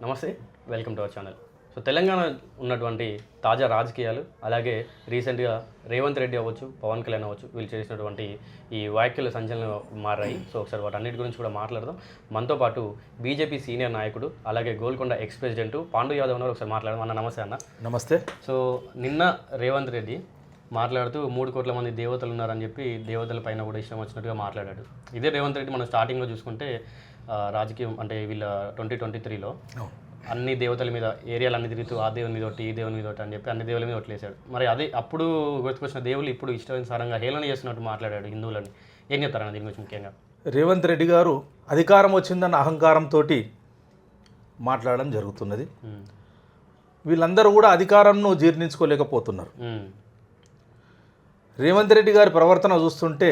నమస్తే, welcome to our channel. So Telangana ఉన్నటువంటి తాజా రాజకీయాలు, అలాగే రీసెంట్గా రేవంత్ రెడ్డి అవ్వచ్చు, పవన్ కళ్యాణ్ అవ్వచ్చు, వీళ్ళు చేసినటువంటి ఈ వ్యాఖ్యలు సంచలనం మారాయి. సో ఒకసారి వాటన్నిటి గురించి కూడా మాట్లాడదాం. మనతో పాటు బీజేపీ సీనియర్ నాయకుడు, అలాగే గోల్కొండ ఎక్స్ ప్రెసిడెంట్ పాండు యాదవ్ ఉన్నారు. ఒకసారి మాట్లాడదాం. అన్న నమస్తే. అన్న నమస్తే. సో నిన్న రేవంత్ రెడ్డి మాట్లాడుతూ 3 కోట్ల మంది దేవతలు ఉన్నారని చెప్పి దేవతల పైన కూడా ఇష్టం వచ్చినట్టుగా మాట్లాడాడు. ఇదే రేవంత్ రెడ్డి మనం స్టార్టింగ్లో చూసుకుంటే రాజకీయం అంటే వీళ్ళ 2023లో అన్ని దేవతల మీద ఏరియాలు తిరుగుతూ ఆ దేవుని మీద ఒకటి, ఈ దేవుని మీద ఒకటి అని చెప్పి అన్ని దేవుల మీద ఒట్లేసాడు. మరి అదే అప్పుడు గుర్తుకొచ్చిన దేవుళ్ళు ఇప్పుడు ఇష్టానుసారంగా హేళన చేస్తున్నట్టు మాట్లాడాడు హిందువులని. ఏం చెప్తారన్న దీని గురించి ముఖ్యంగా? రేవంత్ రెడ్డి గారు అధికారం వచ్చిందన్న అహంకారంతో మాట్లాడడం జరుగుతున్నది. వీళ్ళందరూ కూడా అధికారంను జీర్ణించుకోలేకపోతున్నారు. రేవంత్ రెడ్డి గారి ప్రవర్తన చూస్తుంటే,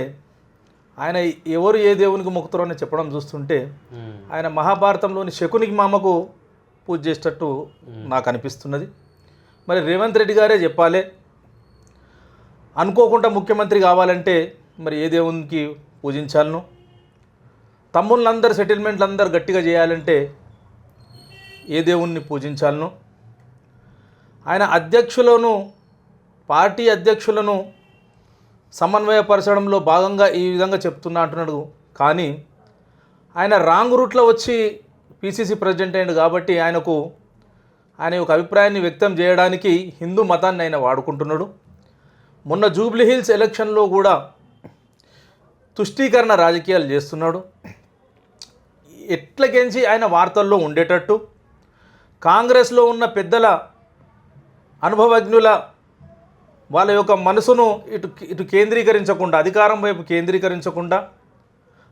ఆయన ఎవరు ఏ దేవునికి మొక్కుతారో అని చెప్పడం చూస్తుంటే, ఆయన మహాభారతంలోని శకునికి మామకు పూజ చేసేటట్టు నాకు అనిపిస్తున్నది. మరి రేవంత్ రెడ్డి గారే చెప్పాలి, అనుకోకుండా ముఖ్యమంత్రి కావాలంటే మరి ఏ దేవునికి పూజించాలను, తమ్ముళ్ళందరూ సెటిల్మెంట్లు అందరూ గట్టిగా చేయాలంటే ఏ దేవుణ్ణి పూజించాలను, ఆయన అధ్యక్షులను పార్టీ అధ్యక్షులను సమన్వయపరచడంలో భాగంగా ఈ విధంగా చెప్తున్నా అంటున్నాడు. కానీ ఆయన రాంగ్ రూట్లో వచ్చి పిసిసి ప్రెసిడెంట్ అయ్యాడు కాబట్టి ఆయన యొక్క అభిప్రాయాన్ని వ్యక్తం చేయడానికి హిందూ మతాన్ని ఆయన వాడుకుంటున్నాడు. మొన్న జూబ్లీ హిల్స్ ఎలక్షన్లో కూడా తుష్టీకరణ రాజకీయాలు చేస్తున్నాడు. ఎట్లకెంచి ఆయన వార్తల్లో ఉండేటట్టు కాంగ్రెస్లో ఉన్న పెద్దల అనుభవజ్ఞుల వాళ్ళ యొక్క మనసును ఇటు కేంద్రీకరించకుండా, అధికారం వైపు కేంద్రీకరించకుండా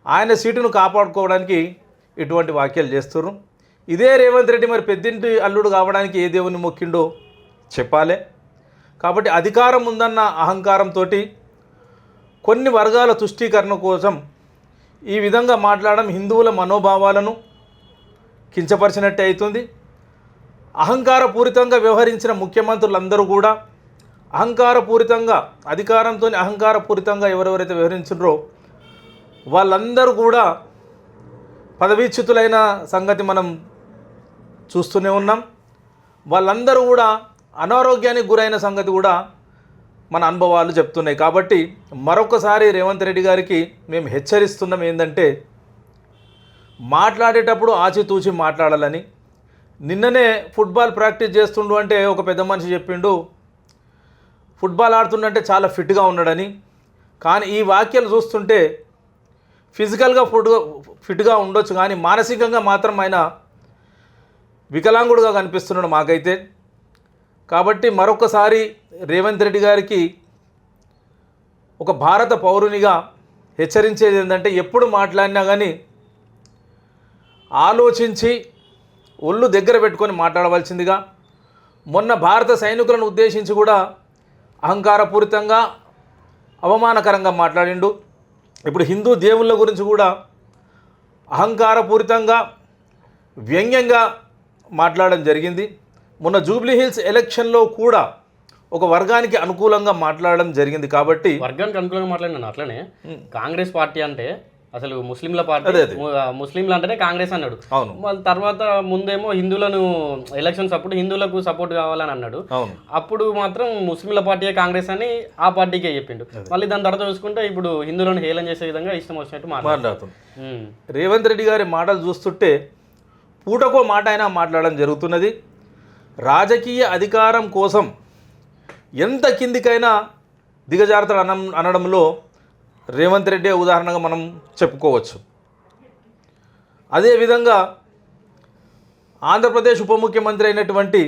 ఆయన సీటును కాపాడుకోవడానికి ఇటువంటి వ్యాఖ్యలు చేస్తున్నారు. ఇదే రేవంత్ రెడ్డి మరి పెద్దింటి అల్లుడు కావడానికి ఏ దేవుని మొక్కిండో చెప్పాలి. కాబట్టి అధికారం ఉందన్న అహంకారంతో కొన్ని వర్గాల తుష్టీకరణ కోసం ఈ విధంగా మాట్లాడడం హిందువుల మనోభావాలను కించపరిచినట్టే అవుతుంది. అహంకారపూరితంగా వ్యవహరించిన ముఖ్యమంత్రులందరూ కూడా అహంకారపూరితంగా, అధికారంతో అహంకారపూరితంగా ఎవరెవరైతే వ్యవహరించారో వాళ్ళందరూ కూడా పదవీచ్యుతులైన సంగతి మనం చూస్తూనే ఉన్నాం. వాళ్ళందరూ కూడా అనారోగ్యానికి గురైన సంగతి కూడా మన అనుభవాలు చెప్తున్నాయి. కాబట్టి మరొకసారి రేవంత్ రెడ్డి గారికి మేము హెచ్చరిస్తున్నాం ఏంటంటే, మాట్లాడేటప్పుడు ఆచితూచి మాట్లాడాలని. నిన్ననే ఫుట్బాల్ ప్రాక్టీస్ చేస్తుండు అంటే ఒక పెద్ద మనిషి చెప్పిండు, ఫుట్బాల్ ఆడుతుండంటే చాలా ఫిట్గా ఉన్నాడని. కానీ ఈ వాక్యాలు చూస్తుంటే ఫిజికల్గా ఫిట్గా ఉండొచ్చు, కానీ మానసికంగా మాత్రం ఆయన వికలాంగుడుగా కనిపిస్తున్నాడు మాకైతే. కాబట్టి మరొకసారి రేవంత్ రెడ్డి గారికి ఒక భారత పౌరునిగా హెచ్చరించేది ఏంటంటే, ఎప్పుడు మాట్లాడినా కానీ ఆలోచించి ఒళ్ళు దగ్గర పెట్టుకొని మాట్లాడవలసిందిగా. మొన్న భారత సైనికులను ఉద్దేశించి కూడా అహంకారపూరితంగా, అవమానకరంగా మాట్లాడిండు. ఇప్పుడు హిందూ దేవుళ్ళ గురించి కూడా అహంకారపూరితంగా, వ్యంగ్యంగా మాట్లాడడం జరిగింది. మొన్న జూబ్లీ హిల్స్ ఎలక్షన్లో కూడా ఒక వర్గానికి అనుకూలంగా మాట్లాడడం జరిగింది. కాబట్టి వర్గానికి అనుకూలంగా మాట్లాడినాను. అట్లనే కాంగ్రెస్ పార్టీ అంటే అసలు ముస్లింల పార్టీ, ముస్లింలు అంటేనే కాంగ్రెస్ అన్నాడు. వాళ్ళ తర్వాత ముందేమో హిందువులను ఎలక్షన్స్ అప్పుడు హిందువులకు సపోర్ట్ కావాలని అన్నాడు. అప్పుడు మాత్రం ముస్లింల పార్టీయే కాంగ్రెస్ అని ఆ పార్టీకే చెప్పిండు. మళ్ళీ దాని తర్వాత చూసుకుంటే ఇప్పుడు హిందువులను హేళన చేసే విధంగా ఇష్టం వచ్చినట్టు మాట్లాడుతుంది. రేవంత్ రెడ్డి గారి మాటలు చూస్తుంటే పూటకో మాట అయినా మాట్లాడడం జరుగుతున్నది. రాజకీయ అధికారం కోసం ఎంత కిందికైనా దిగజారుతాడు అనడంలో రేవంత్ రెడ్డి ఉదాహరణగా మనం చెప్పుకోవచ్చు. అదేవిధంగా ఆంధ్రప్రదేశ్ ఉప ముఖ్యమంత్రి అయినటువంటి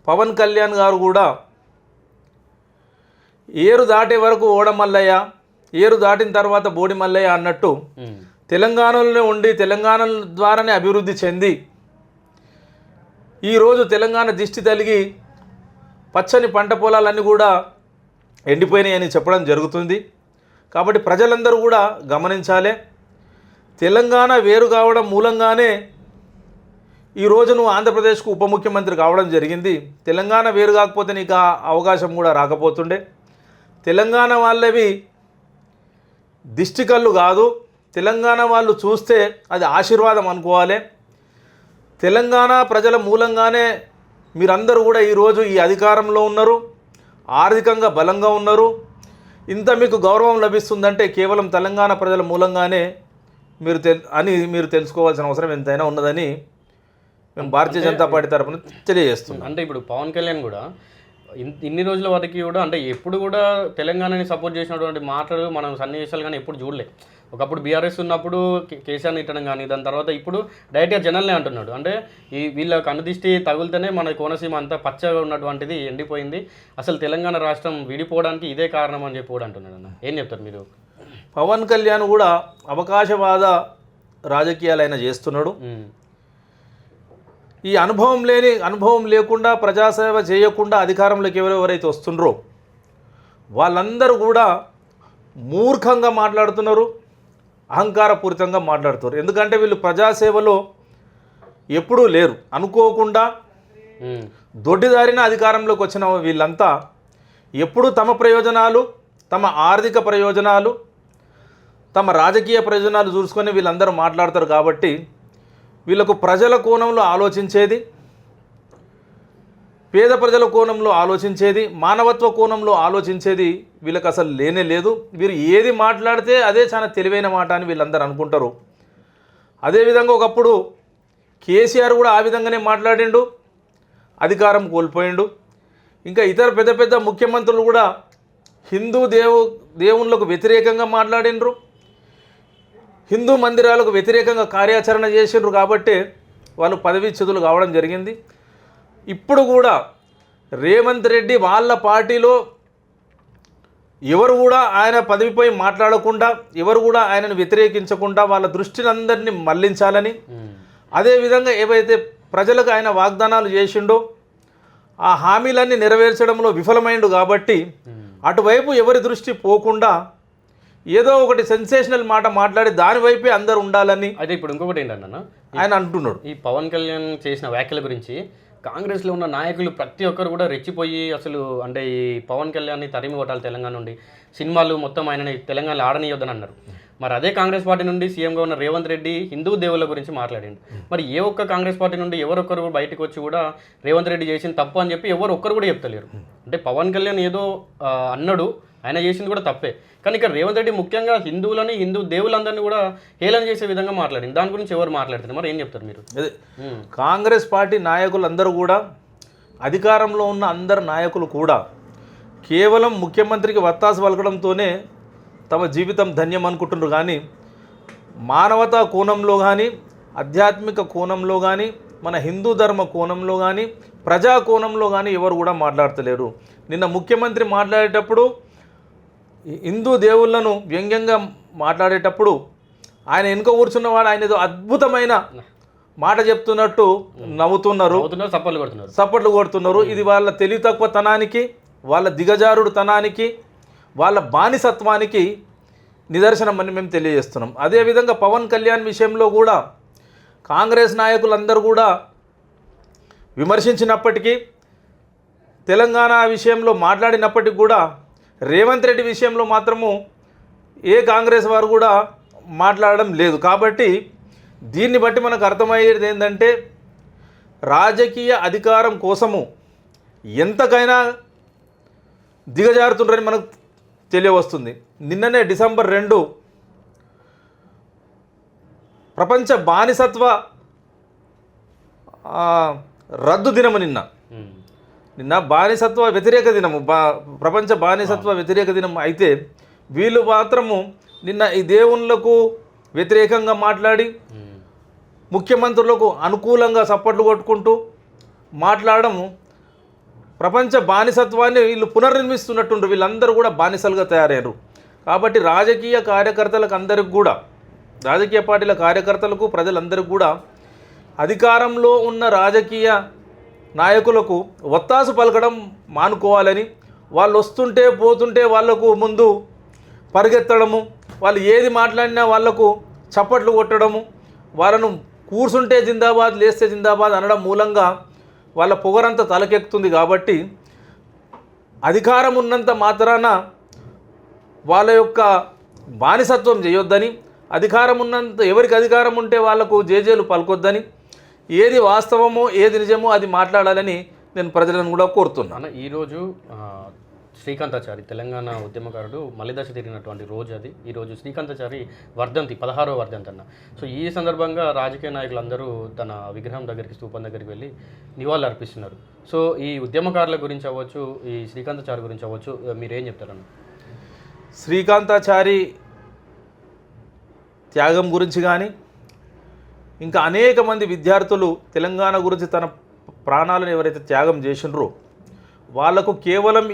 పవన్ కళ్యాణ్ గారు కూడా ఏరు దాటే వరకు ఓడమల్లయ్య, ఏరు దాటిన తర్వాత బోడి మల్లయ్య అన్నట్టు తెలంగాణలోనే ఉండి తెలంగాణ ద్వారానే అభివృద్ధి చెంది ఈరోజు తెలంగాణ దిష్టి తలిగి పచ్చని పంట పొలాలన్నీ కూడా ఎండిపోయినాయని చెప్పడం జరుగుతుంది. కాబట్టి ప్రజలందరూ కూడా గమనించాలి, తెలంగాణ వేరు కావడం మూలంగానే ఈరోజు నువ్వు ఆంధ్రప్రదేశ్కు ఉప ముఖ్యమంత్రి కావడం జరిగింది. తెలంగాణ వేరు కాకపోతే నీకు ఆ అవకాశం కూడా రాకపోతుండే. తెలంగాణ వాళ్ళవి దిష్టి కళ్ళు కాదు, తెలంగాణ వాళ్ళు చూస్తే అది ఆశీర్వాదం అనుకోవాలి. తెలంగాణ ప్రజల మూలంగానే మీరందరూ కూడా ఈరోజు ఈ అధికారంలో ఉన్నారు, ఆర్థికంగా బలంగా ఉన్నారు. ఇంత మీకు గౌరవం లభిస్తుందంటే కేవలం తెలంగాణ ప్రజల మూలంగానే మీరు తెలుసుకోవాల్సిన అవసరం ఎంతైనా ఉన్నదని మేము భారతీయ జనతా పార్టీ తరఫున తెలియజేస్తున్నాం. అంటే ఇప్పుడు పవన్ కళ్యాణ్ కూడా ఇన్ని రోజుల వరకు కూడా అంటే ఎప్పుడు కూడా తెలంగాణని సపోర్ట్ చేసినటువంటి మాటలు మనం సన్నివేశాలు కానీ ఎప్పుడు చూడలే. ఒకప్పుడు బీఆర్ఎస్ ఉన్నప్పుడు కేసీఆర్ని ఇట్టడం కానీ, దాని తర్వాత ఇప్పుడు డైరెక్ట్గా జనల్నే అంటున్నాడు. అంటే వీళ్ళ కనుదిష్టి తగులుతూనే మన కోనసీమ అంతా పచ్చగా ఉన్నటువంటిది ఎండిపోయింది, అసలు తెలంగాణ రాష్ట్రం విడిపోవడానికి ఇదే కారణం అని చెప్పి కూడా అంటున్నాడు అన్న. ఏం చెప్తారు మీరు? పవన్ కళ్యాణ్ కూడా అవకాశవాద రాజకీయాలు ఆయన చేస్తున్నాడు. ఈ అనుభవం లేకుండా ప్రజాసేవ చేయకుండా అధికారంలోకి ఎవరెవరైతే వస్తుండ్రో వాళ్ళందరూ కూడా మూర్ఖంగా మాట్లాడుతున్నారు, అహంకారపూరితంగా మాట్లాడుతున్నారు. ఎందుకంటే వీళ్ళు ప్రజాసేవలో ఎప్పుడూ లేరు. అనుకోకుండా దొడ్డిదారిన అధికారంలోకి వచ్చిన వీళ్ళంతా ఎప్పుడూ తమ ప్రయోజనాలు, తమ ఆర్థిక ప్రయోజనాలు, తమ రాజకీయ ప్రయోజనాలు చూసుకొని వీళ్ళందరూ మాట్లాడతారు. కాబట్టి వీళ్ళకు ప్రజల కోణంలో ఆలోచించేది, పేద ప్రజల కోణంలో ఆలోచించేది, మానవత్వ కోణంలో ఆలోచించేది వీళ్ళకి అసలు లేనే లేదు. వీరు ఏది మాట్లాడితే అదే చాలా తెలివైన మాట అని వీళ్ళందరూ అనుకుంటారు. అదేవిధంగా ఒకప్పుడు కేసీఆర్ కూడా ఆ విధంగానే మాట్లాడిండు, అధికారం కోల్పోయిండు. ఇంకా ఇతర పెద్ద పెద్ద ముఖ్యమంత్రులు కూడా హిందూ దేవుళ్ళకు వ్యతిరేకంగా మాట్లాడిండ్రు, హిందూ మందిరాలకు వ్యతిరేకంగా కార్యాచరణ చేసిండ్రు. కాబట్టి వాళ్ళు పదవీచ్యుతులు కావడం జరిగింది. ఇప్పుడు కూడా రేవంత్ రెడ్డి వాళ్ళ పార్టీలో ఎవరు కూడా ఆయన పదవిపై మాట్లాడకుండా, ఎవరు కూడా ఆయనను వ్యతిరేకించకుండా వాళ్ళ దృష్టిని అందరినీ మళ్లించాలని, అదేవిధంగా ఏవైతే ప్రజలకు ఆయన వాగ్దానాలు చేసిండో ఆ హామీలన్నీ నెరవేర్చడంలో విఫలమైండు. కాబట్టి అటువైపు ఎవరి దృష్టి పోకుండా ఏదో ఒకటి సెన్సేషనల్ మాట మాట్లాడి దానివైపే అందరు ఉండాలని. అయితే ఇప్పుడు ఇంకొకటి ఏంటన్నా ఆయన అంటున్నాడు. ఈ పవన్ కళ్యాణ్ చేసిన వ్యాఖ్యల గురించి కాంగ్రెస్లో ఉన్న నాయకులు ప్రతి ఒక్కరు కూడా రెచ్చిపోయి అసలు అంటే ఈ పవన్ కళ్యాణ్ని తరిమి కొట్టాలి తెలంగాణ నుండి, సినిమాలు మొత్తం ఆయనని తెలంగాణలో ఆడనీయొద్దని అన్నారు. మరి అదే కాంగ్రెస్ పార్టీ నుండి సీఎంగా ఉన్న రేవంత్ రెడ్డి హిందూ దేవుళ్ళ గురించి మాట్లాడిండు. మరి ఏ ఒక్క కాంగ్రెస్ పార్టీ నుండి ఎవరొక్కరు బయటకు వచ్చి కూడా రేవంత్ రెడ్డి చేసిన తప్పు అని చెప్పి ఎవరు ఒక్కరు కూడా చెప్తలేరు. అంటే పవన్ కళ్యాణ్ ఏదో అన్నాడు, ఆయన చేసింది కూడా తప్పే. కానీ ఇక్కడ రేవంత్ రెడ్డి ముఖ్యంగా హిందువులని, హిందూ దేవులందరినీ కూడా హేళన చేసే విధంగా మాట్లాడింది. దాని గురించి ఎవరు మాట్లాడుతున్నారు? మరి ఏం చెప్తారు మీరు? కాంగ్రెస్ పార్టీ నాయకులందరూ కూడా, అధికారంలో ఉన్న అందరు నాయకులు కూడా కేవలం ముఖ్యమంత్రికి వత్తాసు పలకడంతోనే తమ జీవితం ధన్యం అనుకుంటున్నారు. కానీ మానవతా కోణంలో కానీ, ఆధ్యాత్మిక కోణంలో కానీ, మన హిందూ ధర్మ కోణంలో కానీ, ప్రజా కోణంలో కానీ ఎవరు కూడా మాట్లాడతలేరు. నిన్న ముఖ్యమంత్రి మాట్లాడేటప్పుడు హిందూ దేవుళ్ళను వ్యంగ్యంగా మాట్లాడేటప్పుడు ఆయన వెనుక కూర్చున్నవాడు ఆయన ఏదో అద్భుతమైన మాట చెప్తున్నట్టు నవ్వుతున్నారు, సప్పట్లు కొడుతున్నారు. ఇది వాళ్ళ తెలివి తక్కువ తనానికి, వాళ్ళ దిగజారుడు తనానికి, వాళ్ళ బానిసత్వానికి నిదర్శనం అని మేము తెలియజేస్తున్నాం. అదేవిధంగా పవన్ కళ్యాణ్ విషయంలో కూడా కాంగ్రెస్ నాయకులందరూ కూడా విమర్శించినప్పటికీ, తెలంగాణ విషయంలో మాట్లాడినప్పటికీ కూడా రేవంత్ రెడ్డి విషయంలో మాత్రము ఏ కాంగ్రెస్ వారు కూడా మాట్లాడడం లేదు. కాబట్టి దీన్ని బట్టి మనకు అర్థమయ్యేది ఏంటంటే రాజకీయ అధికారం కోసము ఎంతకైనా దిగజారుతుంటారని మనకు తెలియవస్తుంది. నిన్ననే డిసెంబర్ 2 ప్రపంచ బానిసత్వ రద్దు దినము. నిన్న బానిసత్వ వ్యతిరేక దినము, ప్రపంచ బానిసత్వ వ్యతిరేక దినం. అయితే వీళ్ళు మాత్రము నిన్న ఈ దేవుళ్ళకు వ్యతిరేకంగా మాట్లాడి ముఖ్యమంత్రులకు అనుకూలంగా సపోర్ట్లు కొట్టుకుంటూ మాట్లాడము ప్రపంచ బానిసత్వాన్ని వీళ్ళు పునర్నిర్మిస్తున్నట్టుండ్రు. వీళ్ళందరూ కూడా బానిసలుగా తయారయ్యారు. కాబట్టి రాజకీయ కార్యకర్తలకు అందరికి కూడా, రాజకీయ పార్టీల కార్యకర్తలకు, ప్రజలందరికీ కూడా అధికారంలో ఉన్న రాజకీయ నాయకులకు ఒత్తాసు పలకడం మానుకోవాలని, వాళ్ళు వస్తుంటే పోతుంటే వాళ్లకు ముందు పరిగెత్తడము, వాళ్ళు ఏది మాట్లాడినా వాళ్లకు చప్పట్లు కొట్టడము, వాళ్ళను కూర్చుంటే జిందాబాద్, లేస్తే జిందాబాద్ అనడం మూలంగా వాళ్ళ పొగరంతా తలకెక్కుతుంది. కాబట్టి అధికారం ఉన్నంత మాత్రాన వాళ్ళ యొక్క బానిసత్వం చేయొద్దని, అధికారం ఉన్నంత ఎవరికి అధికారం ఉంటే వాళ్లకు జేజేలు పలకొద్దని, ఏది వాస్తవమో ఏది నిజమో అది మాట్లాడాలని నేను ప్రజలను కూడా కోరుతున్నాను. అన్న ఈరోజు శ్రీకాంతాచారి తెలంగాణ ఉద్యమకారుడు మలిదశ తిరిగినటువంటి రోజు అది. ఈరోజు శ్రీకాంతాచారి వర్ధంతి 16వ వర్ధంతి అన్న. సో ఈ సందర్భంగా రాజకీయ నాయకులందరూ తన విగ్రహం దగ్గరికి స్తూపం దగ్గరికి వెళ్ళి నివాళులు అర్పిస్తున్నారు. సో ఈ ఉద్యమకారుల గురించి అవ్వచ్చు, ఈ శ్రీకాంతాచారి గురించి అవ్వచ్చు, మీరేం చెప్తారన్న? శ్రీకాంతాచారి త్యాగం గురించి కానీ, ఇంకా అనేక మంది విద్యార్థులు తెలంగాణ గురించి తన ప్రాణాలను ఎవరైతే త్యాగం చేసినరో వాళ్లకు కేవలం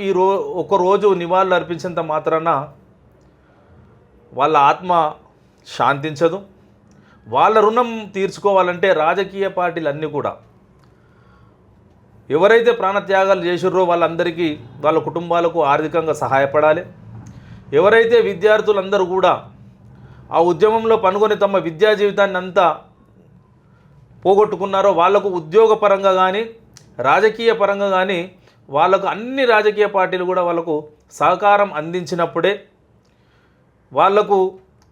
ఒక రోజు నివాళులు అర్పించేంత మాత్రాన వాళ్ళ ఆత్మ శాంతించదు. వాళ్ళ రుణం తీర్చుకోవాలంటే రాజకీయ పార్టీలన్నీ కూడా ఎవరైతే ప్రాణత్యాగాలు చేసిర్రో వాళ్ళందరికీ, వాళ్ళ కుటుంబాలకు ఆర్థికంగా సహాయపడాలి. ఎవరైతే విద్యార్థులందరూ కూడా ఆ ఉద్యమంలో పాల్గొని తమ విద్యా జీవితాన్ని అంతా పోగొట్టుకున్నారో వాళ్లకు ఉద్యోగపరంగా కానీ రాజకీయ పరంగా కానీ వాళ్ళకు అన్ని రాజకీయ పార్టీలు కూడా వాళ్ళకు సహకారం అందించినప్పుడే, వాళ్లకు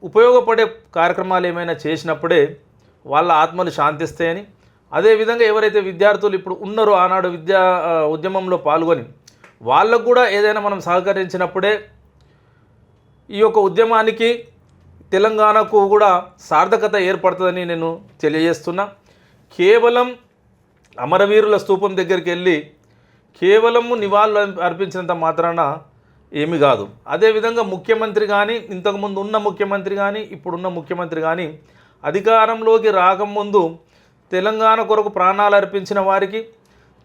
ఉపయోగపడే కార్యక్రమాలు ఏమైనా చేసినప్పుడే వాళ్ళ ఆత్మలు శాంతిస్తాయని, అదేవిధంగా ఎవరైతే విద్యార్థులు ఇప్పుడు ఉన్నారో ఆనాడు ఉద్యమంలో పాల్గొని వాళ్ళకు కూడా ఏదైనా మనం సహకరించినప్పుడే ఈ యొక్క ఉద్యమానికి తెలంగాణకు కూడా సార్థకత ఏర్పడుతుందని నేను తెలియజేస్తున్నా. కేవలం అమరవీరుల స్తూపం దగ్గరికి వెళ్ళి కేవలము నివాళులు అర్పించినంత మాత్రాన ఏమి కాదు. అదేవిధంగా ముఖ్యమంత్రి కానీ, ఇంతకుముందు ఉన్న ముఖ్యమంత్రి కానీ, ఇప్పుడున్న ముఖ్యమంత్రి కానీ అధికారంలోకి రాకముందు తెలంగాణ కొరకు ప్రాణాలు అర్పించిన వారికి,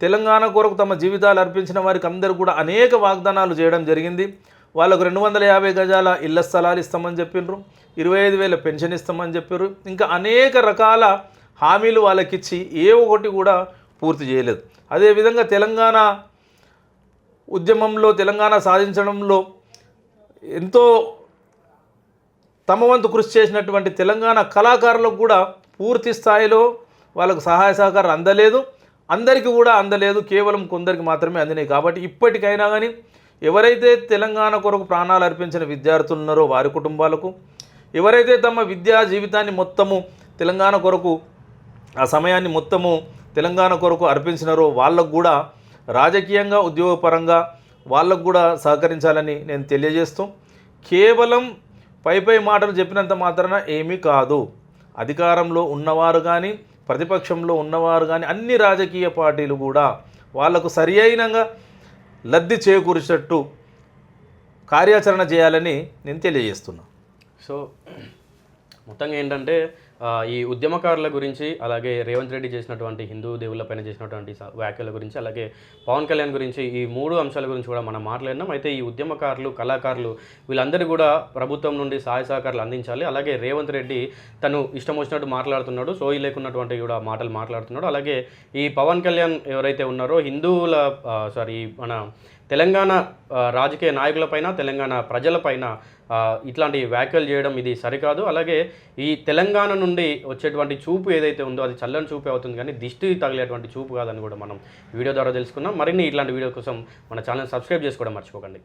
తెలంగాణ కొరకు తమ జీవితాలు అర్పించిన వారికి అందరూ కూడా అనేక వాగ్దానాలు చేయడం జరిగింది. వాళ్ళకు 250 గజాల ఇళ్ల స్థలాలు ఇస్తామని చెప్పినారు, 25,000 పెన్షన్ ఇస్తామని చెప్పారు, ఇంకా అనేక రకాల హామీలు వాళ్ళకిచ్చి ఏ ఒకటి కూడా పూర్తి చేయలేదు. అదేవిధంగా తెలంగాణ ఉద్యమంలో, తెలంగాణ సాధించడంలో ఎంతో తమ వంతు కృషి చేసినటువంటి తెలంగాణ కళాకారులకు కూడా పూర్తి స్థాయిలో వాళ్ళకు సహాయ సహకారం అందలేదు. అందరికీ కూడా అందలేదు, కేవలం కొందరికి మాత్రమే అందినాయి. కాబట్టి ఇప్పటికైనా కానీ ఎవరైతే తెలంగాణ కొరకు ప్రాణాలు అర్పించిన విద్యార్థులు ఉన్నారో వారి కుటుంబాలకు, ఎవరైతే తమ విద్యా జీవితాన్ని మొత్తము తెలంగాణ కొరకు, ఆ సమయాన్ని మొత్తము తెలంగాణ కొరకు అర్పించినారో వాళ్ళకు కూడా రాజకీయంగా, ఉద్యోగపరంగా వాళ్ళకు కూడా సహకరించాలని నేను తెలియజేస్తూ, కేవలం పై మాటలు చెప్పినంత మాత్రాన ఏమీ కాదు. అధికారంలో ఉన్నవారు కానీ, ప్రతిపక్షంలో ఉన్నవారు కానీ అన్ని రాజకీయ పార్టీలు కూడా వాళ్లకు సరి అయినంగా లబ్ధి చేకూర్చేటట్టు కార్యాచరణ చేయాలని నేను తెలియజేస్తున్నా. సో మొత్తంగా ఏంటంటే ఈ ఉద్యమకారుల గురించి, అలాగే రేవంత్ రెడ్డి చేసినటువంటి హిందూ దేవుళ్ళపైన చేసినటువంటి వ్యాఖ్యల గురించి, అలాగే పవన్ కళ్యాణ్ గురించి, ఈ 3 అంశాల గురించి కూడా మనం మాట్లాడినాం. అయితే ఈ ఉద్యమకారులు, కళాకారులు వీళ్ళందరూ కూడా ప్రభుత్వం నుండి సహాయ సహకారాలు అందించాలి. అలాగే రేవంత్ రెడ్డి తను ఇష్టం వచ్చినట్టు మాట్లాడుతున్నాడు, సోయి లేకున్నటువంటి కూడా మాటలు మాట్లాడుతున్నాడు. అలాగే ఈ పవన్ కళ్యాణ్ ఎవరైతే ఉన్నారో హిందువుల మన తెలంగాణ రాజకీయ నాయకులపైన, తెలంగాణ ప్రజలపైన ఇట్లాంటి వ్యాఖ్యలు చేయడం ఇది సరికాదు. అలాగే ఈ తెలంగాణ నుండి వచ్చేటువంటి చూపు ఏదైతే ఉందో అది చల్లని చూపే అవుతుంది, కానీ దిష్టి తగిలేటువంటి చూపు కాదని కూడా మనం వీడియో ద్వారా తెలుసుకున్నాం. మరిన్ని ఇట్లాంటి వీడియో కోసం మన ఛానల్ సబ్స్క్రైబ్ చేసుకోవడం మర్చిపోకండి.